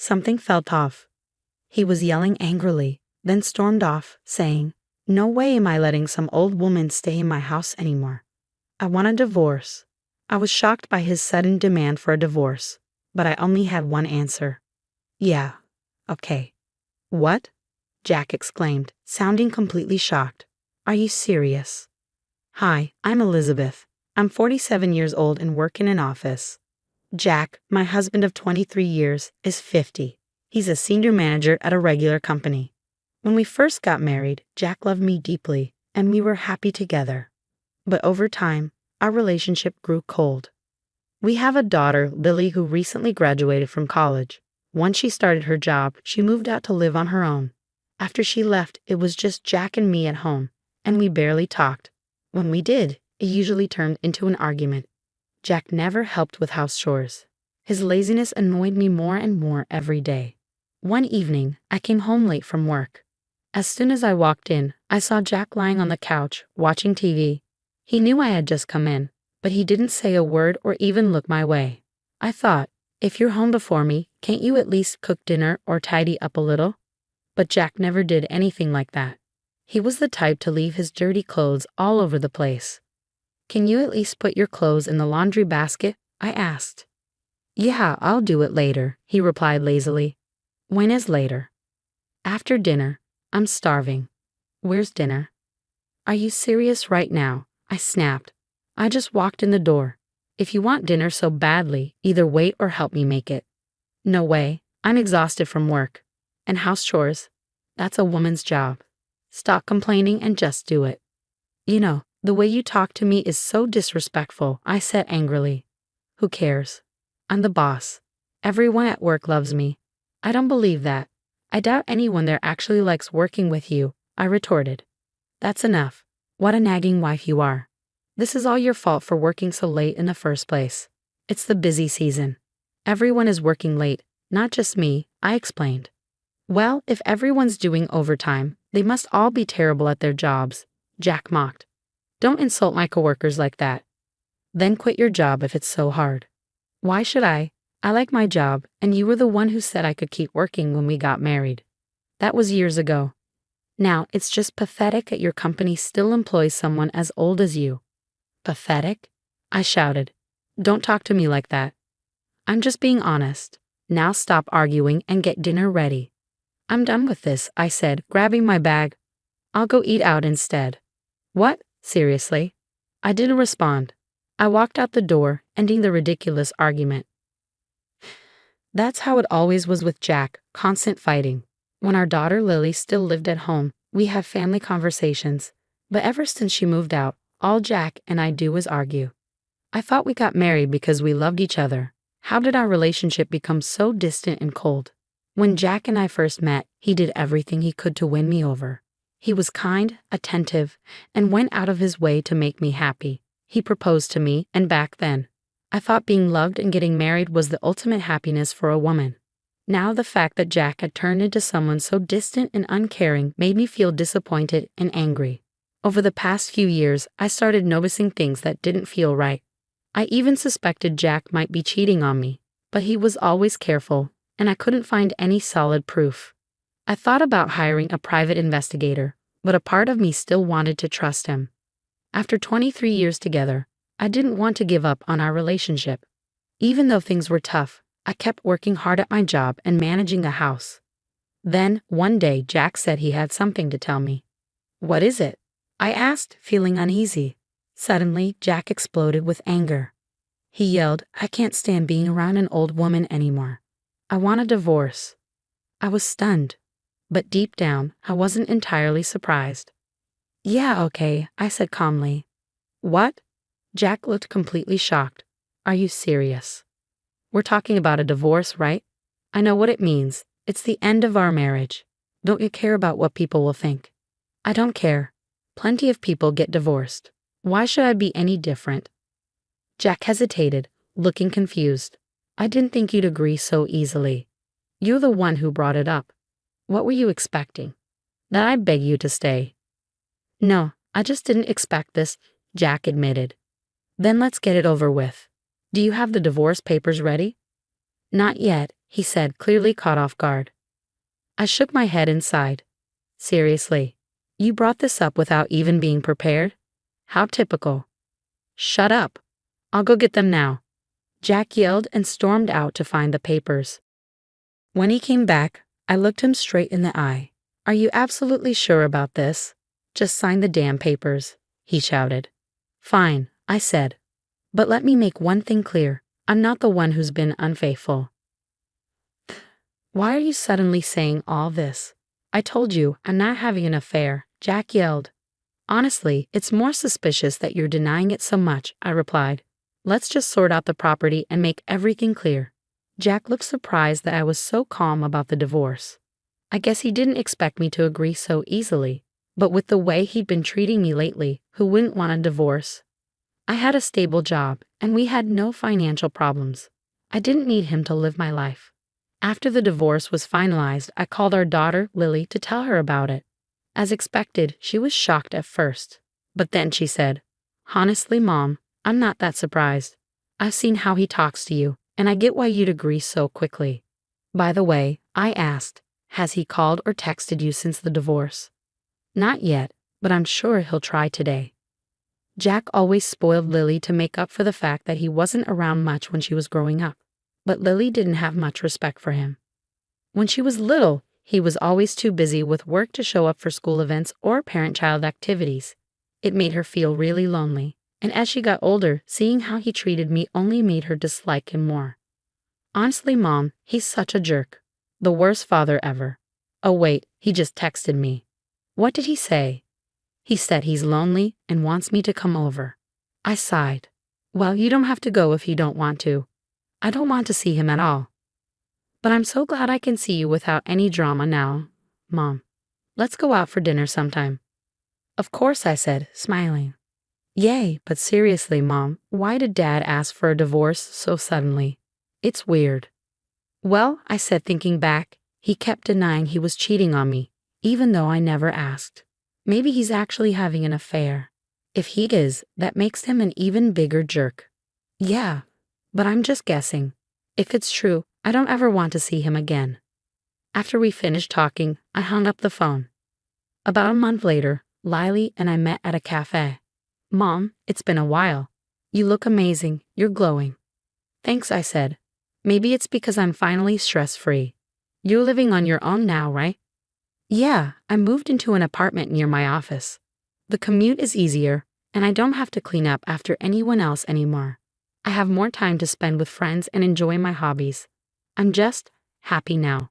Something felt off. He was yelling angrily, then stormed off, saying, "No way am I letting some old woman stay in my house anymore. I want a divorce." I was shocked by his sudden demand for a divorce, but I only had one answer. "Yeah, okay." "What?" Jack exclaimed, sounding completely shocked. "Are you serious?" "Hi, I'm Elizabeth. I'm 47 years old and work in an office. Jack, my husband of 23 years, is 50. He's a senior manager at a regular company. When we first got married, Jack loved me deeply, and we were happy together. But over time, our relationship grew cold. We have a daughter, Lily, who recently graduated from college. Once she started her job, she moved out to live on her own. After she left, it was just Jack and me at home, and we barely talked. When we did, it usually turned into an argument. Jack never helped with house chores. His laziness annoyed me more and more every day. One evening, I came home late from work. As soon as I walked in, I saw Jack lying on the couch, watching TV. He knew I had just come in, but he didn't say a word or even look my way. I thought, if you're home before me, can't you at least cook dinner or tidy up a little? But Jack never did anything like that. He was the type to leave his dirty clothes all over the place. "Can you at least put your clothes in the laundry basket?" I asked. "Yeah, I'll do it later," he replied lazily. "When is later?" "After dinner. I'm starving." "Where's dinner?" "Are you serious right now?" I snapped. "I just walked in the door. If you want dinner so badly, either wait or help me make it." "No way. I'm exhausted from work. And house chores. That's a woman's job. Stop complaining and just do it." "You know, the way you talk to me is so disrespectful," I said angrily. "Who cares? I'm the boss. Everyone at work loves me." "I don't believe that. I doubt anyone there actually likes working with you," I retorted. "That's enough. What a nagging wife you are. This is all your fault for working so late in the first place. It's the busy season. Everyone is working late, not just me," I explained. "Well, if everyone's doing overtime, they must all be terrible at their jobs," Jack mocked. "Don't insult my coworkers like that. Then quit your job if it's so hard." "Why should I? I like my job, and you were the one who said I could keep working when we got married. That was years ago. Now, it's just pathetic that your company still employs someone as old as you." "Pathetic?" I shouted. "Don't talk to me like that. I'm just being honest. Now stop arguing and get dinner ready." "I'm done with this," I said, grabbing my bag. "I'll go eat out instead." "What? Seriously?" I didn't respond. I walked out the door, ending the ridiculous argument. That's how it always was with Jack, constant fighting. When our daughter Lily still lived at home, we have family conversations. But ever since she moved out, all Jack and I do is argue. I thought we got married because we loved each other. How did our relationship become so distant and cold? When Jack and I first met, he did everything he could to win me over. He was kind, attentive, and went out of his way to make me happy. He proposed to me, and back then, I thought being loved and getting married was the ultimate happiness for a woman. Now the fact that Jack had turned into someone so distant and uncaring made me feel disappointed and angry. Over the past few years, I started noticing things that didn't feel right. I even suspected Jack might be cheating on me, but he was always careful, and I couldn't find any solid proof. I thought about hiring a private investigator, but a part of me still wanted to trust him. After 23 years together, I didn't want to give up on our relationship. Even though things were tough, I kept working hard at my job and managing a house. Then, one day, Jack said he had something to tell me. "What is it?" I asked, feeling uneasy. Suddenly, Jack exploded with anger. He yelled, "I can't stand being around an old woman anymore. I want a divorce." I was stunned, but deep down, I wasn't entirely surprised. "Yeah, okay," I said calmly. "What?" Jack looked completely shocked. "Are you serious? We're talking about a divorce, right? I know what it means. It's the end of our marriage. Don't you care about what people will think?" "I don't care. Plenty of people get divorced. Why should I be any different?" Jack hesitated, looking confused. "I didn't think you'd agree so easily. You're the one who brought it up. What were you expecting? That I'd beg you to stay?" "No, I just didn't expect this," Jack admitted. "Then let's get it over with. Do you have the divorce papers ready?" "Not yet. he said, clearly caught off guard. I shook my head and sighed. Seriously? You brought this up without even being prepared? How typical. Shut up. I'll go get them now, Jack yelled and stormed out to find the papers. When he came back, I looked him straight in the eye. Are you absolutely sure about this? Just sign the damn papers, he shouted. Fine, I said. But let me make one thing clear. I'm not the one who's been unfaithful. Why are you suddenly saying all this? I told you I'm not having an affair, Jack yelled. Honestly, it's more suspicious that you're denying it so much, I replied. Let's just sort out the property and make everything clear. Jack looked surprised that I was so calm about the divorce. I guess he didn't expect me to agree so easily, but with the way he'd been treating me lately, who wouldn't want a divorce? I had a stable job, and we had no financial problems. I didn't need him to live my life. After the divorce was finalized, I called our daughter, Lily, to tell her about it. As expected, she was shocked at first. But then she said, Honestly, Mom, I'm not that surprised. I've seen how he talks to you, and I get why you'd agree so quickly. By the way, I asked, has he called or texted you since the divorce? Not yet, but I'm sure he'll try today. Jack always spoiled Lily to make up for the fact that he wasn't around much when she was growing up. But Lily didn't have much respect for him. When she was little, he was always too busy with work to show up for school events or parent-child activities. It made her feel really lonely, and as she got older, seeing how he treated me only made her dislike him more. Honestly, Mom, he's such a jerk. The worst father ever. Oh wait, he just texted me. What did he say? He said he's lonely and wants me to come over. I sighed. Well, you don't have to go if you don't want to. I don't want to see him at all. But I'm so glad I can see you without any drama now, Mom. Let's go out for dinner sometime. Of course, I said, smiling. Yay, but seriously, Mom, why did Dad ask for a divorce so suddenly? It's weird. Well, I said, thinking back, he kept denying he was cheating on me, even though I never asked. Maybe he's actually having an affair. If he is, that makes him an even bigger jerk. Yeah, but I'm just guessing. If it's true, I don't ever want to see him again. After we finished talking, I hung up the phone. About a month later, Lily and I met at a cafe. Mom, it's been a while. You look amazing, you're glowing. Thanks, I said. Maybe it's because I'm finally stress-free. You're living on your own now, right? Yeah, I moved into an apartment near my office. The commute is easier, and I don't have to clean up after anyone else anymore. I have more time to spend with friends and enjoy my hobbies. I'm just happy now.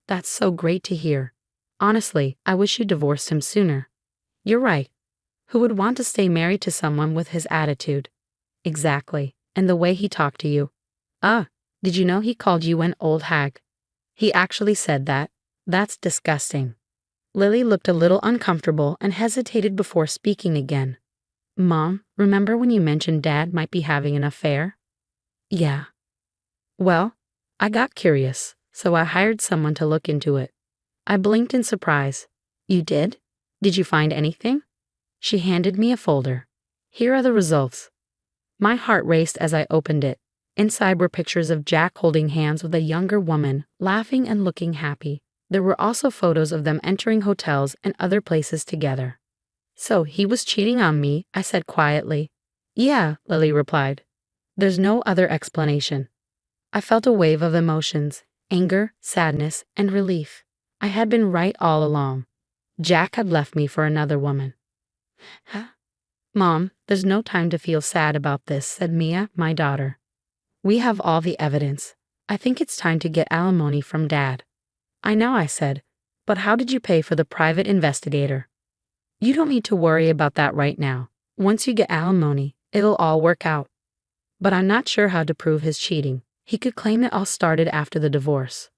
That's so great to hear. Honestly, I wish you divorced him sooner. You're right. Who would want to stay married to someone with his attitude? Exactly, and the way he talked to you. Did you know he called you an old hag? He actually said that. That's disgusting. Lily looked a little uncomfortable and hesitated before speaking again. Mom, remember when you mentioned Dad might be having an affair? Yeah. Well, I got curious, so I hired someone to look into it. I blinked in surprise. You did? Did you find anything? She handed me a folder. Here are the results. My heart raced as I opened it. Inside were pictures of Jack holding hands with a younger woman, laughing and looking happy. There were also photos of them entering hotels and other places together. So he was cheating on me, I said quietly. Yeah, Lily replied. There's no other explanation. I felt a wave of emotions, anger, sadness, and relief. I had been right all along. Jack had left me for another woman. Huh? Mom, there's no time to feel sad about this, said Mia, my daughter. We have all the evidence. I think it's time to get alimony from Dad. I know, I said, but how did you pay for the private investigator? You don't need to worry about that right now. Once you get alimony, it'll all work out. But I'm not sure how to prove his cheating. He could claim it all started after the divorce.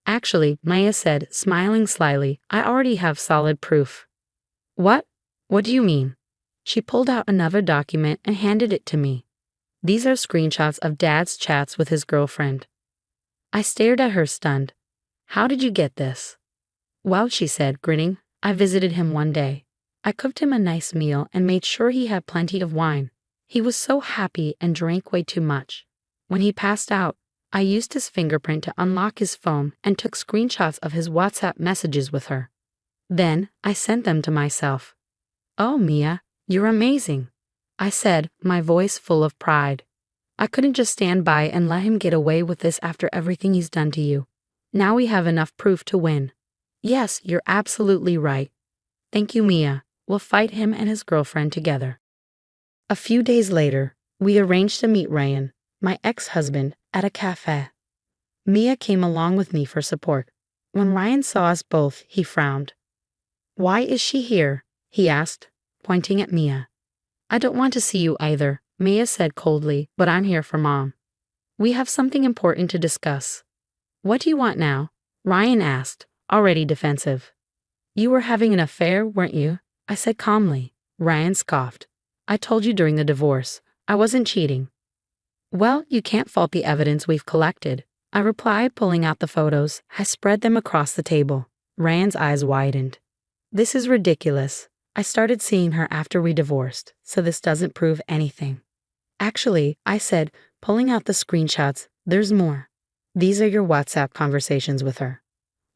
Actually, Maya said, smiling slyly, I already have solid proof. What? What do you mean? She pulled out another document and handed it to me. These are screenshots of Dad's chats with his girlfriend. I stared at her stunned. How did you get this? Well, she said, grinning, I visited him one day. I cooked him a nice meal and made sure he had plenty of wine. He was so happy and drank way too much. When he passed out, I used his fingerprint to unlock his phone and took screenshots of his WhatsApp messages with her. Then, I sent them to myself. "Oh, Mia, you're amazing," I said, my voice full of pride. "I couldn't just stand by and let him get away with this after everything he's done to you. Now we have enough proof to win." "Yes, you're absolutely right. Thank you, Mia. We'll fight him and his girlfriend together." A few days later, we arranged to meet Ryan, my ex-husband, at a cafe. Mia came along with me for support. When Ryan saw us both, he frowned. "Why is she here?" he asked, pointing at Mia. "I don't want to see you either," Mia said coldly, "but I'm here for Mom. We have something important to discuss." "What do you want now?" Ryan asked, already defensive. "You were having an affair, weren't you?" I said calmly. Ryan scoffed. "I told you during the divorce. I wasn't cheating." "Well, you can't fault the evidence we've collected," I replied, pulling out the photos. I spread them across the table. Ryan's eyes widened. "This is ridiculous. I started seeing her after we divorced, so this doesn't prove anything." "Actually," I said, pulling out the screenshots, "there's more. These are your WhatsApp conversations with her.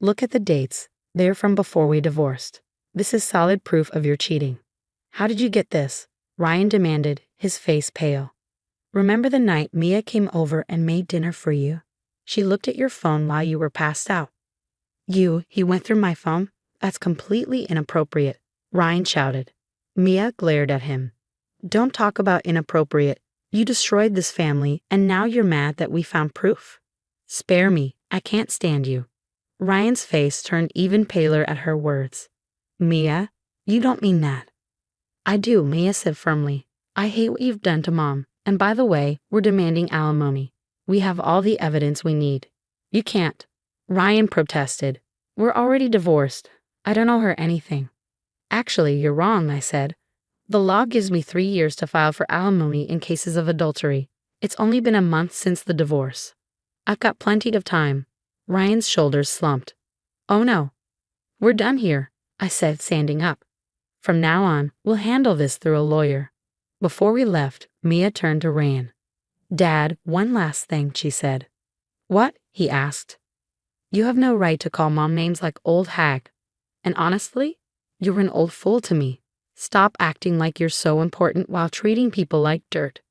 Look at the dates. They're from before we divorced. This is solid proof of your cheating." "How did you get this?" Ryan demanded, his face pale. "Remember the night Mia came over and made dinner for you? She looked at your phone while you were passed out." He went through my phone? That's completely inappropriate," Ryan shouted. Mia glared at him. "Don't talk about inappropriate. You destroyed this family, and now you're mad that we found proof. Spare me, I can't stand you." Ryan's face turned even paler at her words. "Mia, you don't mean that." "I do," Mia said firmly. "I hate what you've done to Mom, and by the way, we're demanding alimony. We have all the evidence we need." "You can't," Ryan protested. "We're already divorced. I don't owe her anything." "Actually, you're wrong," I said. "The law gives me 3 years to file for alimony in cases of adultery. It's only been a month since the divorce. I've got plenty of time." Ryan's shoulders slumped. "Oh no. We're done here," I said, standing up. "From now on, we'll handle this through a lawyer." Before we left, Mia turned to Ryan. "Dad, one last thing," she said. "What?" he asked. "You have no right to call Mom names like old hag. And honestly, you're an old fool to me. Stop acting like you're so important while treating people like dirt.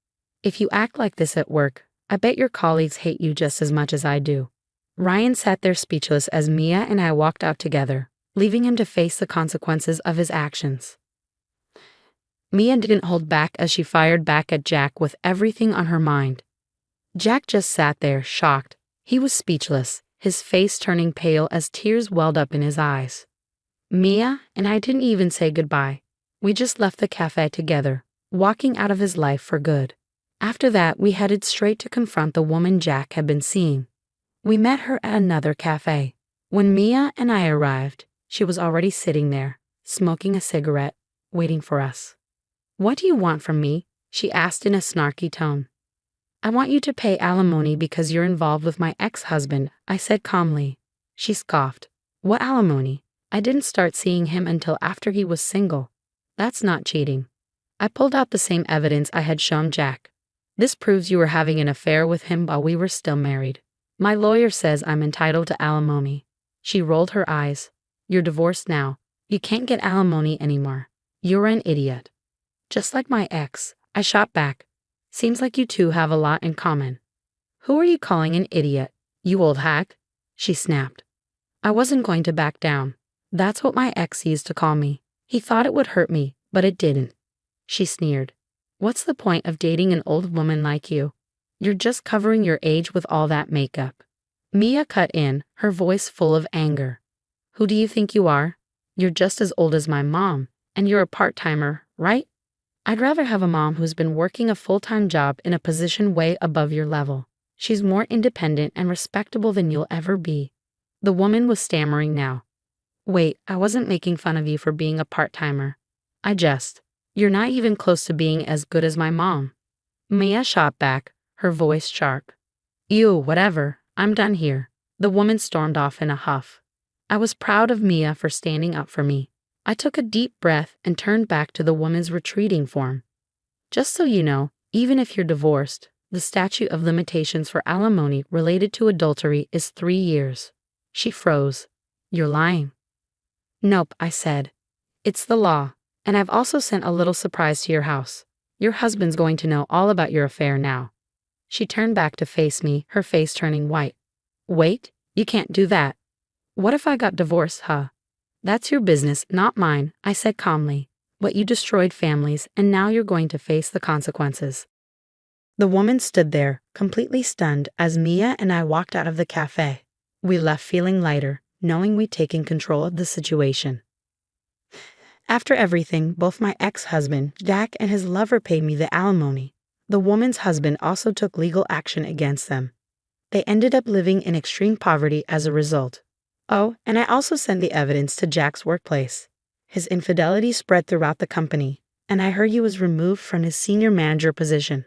If you act like this at work, I bet your colleagues hate you just as much as I do." Ryan sat there speechless as Mia and I walked out together, leaving him to face the consequences of his actions. Mia didn't hold back as she fired back at Jack with everything on her mind. Jack just sat there, shocked. He was speechless, his face turning pale as tears welled up in his eyes. Mia and I didn't even say goodbye. We just left the cafe together, walking out of his life for good. After that, we headed straight to confront the woman Jack had been seeing. We met her at another cafe. When Mia and I arrived, she was already sitting there, smoking a cigarette, waiting for us. "What do you want from me?" she asked in a snarky tone. "I want you to pay alimony because you're involved with my ex-husband," I said calmly. She scoffed. "What alimony? I didn't start seeing him until after he was single. That's not cheating." I pulled out the same evidence I had shown Jack. "This proves you were having an affair with him while we were still married. My lawyer says I'm entitled to alimony." She rolled her eyes. "You're divorced now. You can't get alimony anymore. You're an idiot." "Just like my ex," I shot back. "Seems like you two have a lot in common." "Who are you calling an idiot? You old hag?" she snapped. I wasn't going to back down. "That's what my ex used to call me. He thought it would hurt me, but it didn't." She sneered. "What's the point of dating an old woman like you? You're just covering your age with all that makeup." Mia cut in, her voice full of anger. "Who do you think you are? You're just as old as my mom, and you're a part-timer, right? I'd rather have a mom who's been working a full-time job in a position way above your level. She's more independent and respectable than you'll ever be." The woman was stammering now. "Wait, I wasn't making fun of you for being a part-timer. I just. You're not even close to being as good as my mom." Mia shot back, her voice sharp. "Ew, whatever, I'm done here." The woman stormed off in a huff. I was proud of Mia for standing up for me. I took a deep breath and turned back to the woman's retreating form. "Just so you know, even if you're divorced, The statute of limitations for alimony related to adultery is 3 years. She froze. You're lying. Nope, I said. It's the law, and I've also sent a little surprise to your house. Your husband's going to know all about your affair now. She turned back to face me, her face turning white. Wait, you can't do that. What if I got divorced, huh? That's your business, not mine, I said calmly. But you destroyed families, and now you're going to face the consequences. The woman stood there, completely stunned, as Mia and I walked out of the cafe. We left feeling lighter, knowing we'd taken control of the situation. After everything, both my ex-husband, Jack, and his lover paid me the alimony. The woman's husband also took legal action against them. They ended up living in extreme poverty as a result. Oh, and I also sent the evidence to Jack's workplace. His infidelity spread throughout the company, and I heard he was removed from his senior manager position.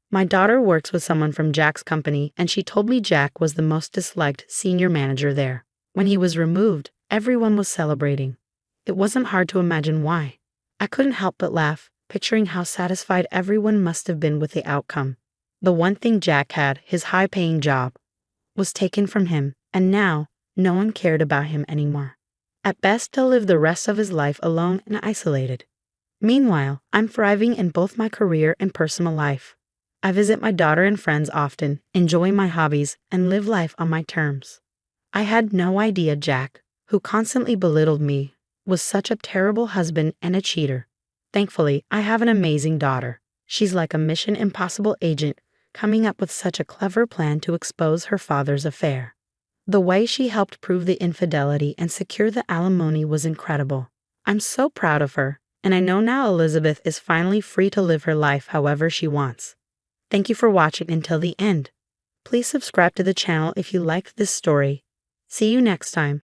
My daughter works with someone from Jack's company, and she told me Jack was the most disliked senior manager there. When he was removed, everyone was celebrating. It wasn't hard to imagine why. I couldn't help but laugh, picturing how satisfied everyone must have been with the outcome. The one thing Jack had, his high-paying job, was taken from him, and now no one cared about him anymore. At best, he'll live the rest of his life alone and isolated. Meanwhile, I'm thriving in both my career and personal life. I visit my daughter and friends often, enjoy my hobbies, and live life on my terms. I had no idea Jack, who constantly belittled me, was such a terrible husband and a cheater. Thankfully, I have an amazing daughter. She's like a Mission Impossible agent, coming up with such a clever plan to expose her father's affair. The way she helped prove the infidelity and secure the alimony was incredible. I'm so proud of her, and I know now Elizabeth is finally free to live her life however she wants. Thank you for watching until the end. Please subscribe to the channel if you liked this story. See you next time.